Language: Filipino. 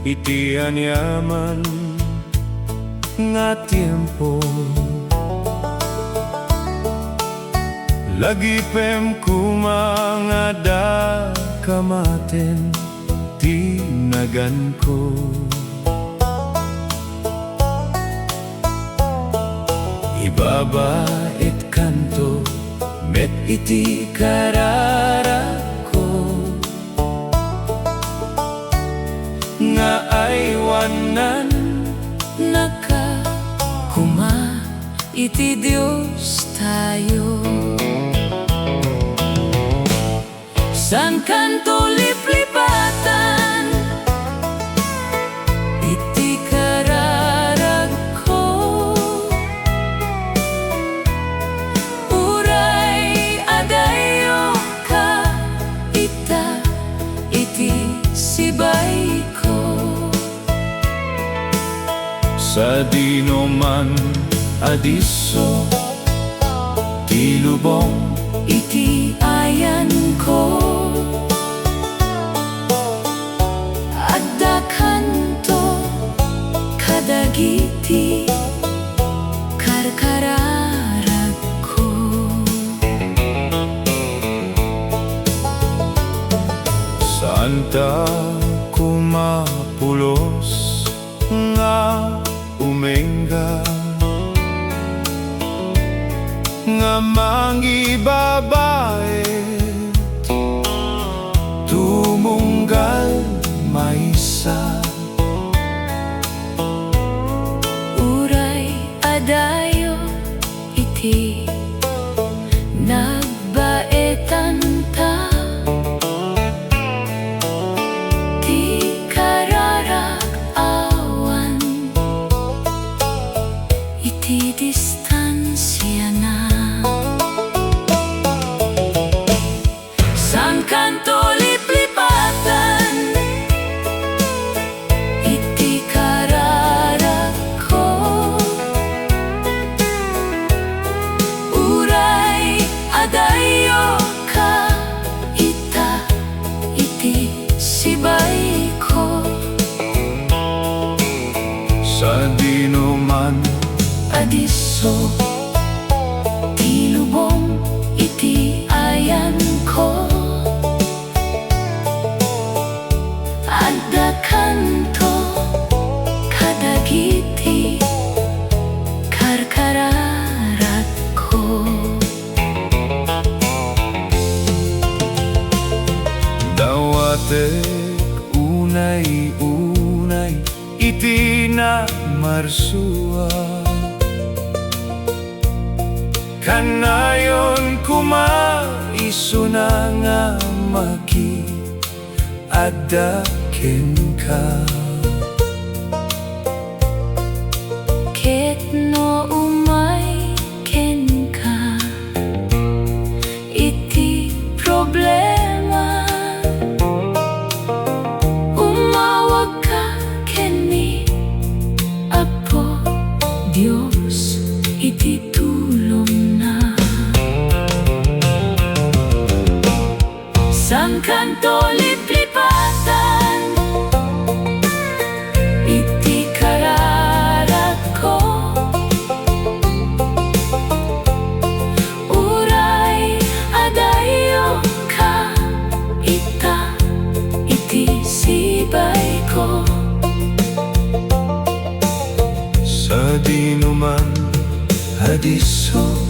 iti aniaman nga tiempo. Lagipem kuma nga dakamaten ti nagan ko. Ibaba-et kanto met iti kararag ko, nga Aywannan naka kuma iti Dios tayo. Saan kanto liplipatan iti kararag ko, Uray Adayyo ka ita iti sibay ko. Sadino man a disso, ti lubong iti ayan ko. Adda kanto kadagiti karkararag ko. Saan ta kuma pulos nga umengga, nga Mangibabaet tumunggal maysa. Uray Adayyo iti nagbaetan ta, ti kararag awan iti distansya na. Saan kanto liplipatan iti kararag ko, Uray Adayyo ka ita iti sibay ko. Sadino man A disso, ti lubong iti ayan ko. Adda kanto kadagiti karkararag ko. dawatek unay-unay iti na marsua, kanayon kuma isuna nga maki Adda ken ka. Ket no umay ken ka iti problema, umawag ka ken ni Apo Dios iti tulong na. Saan kanto liplipatan iti kararag ko, Uray Adayyo ka ita iti sibay ko. Sadino man a disso,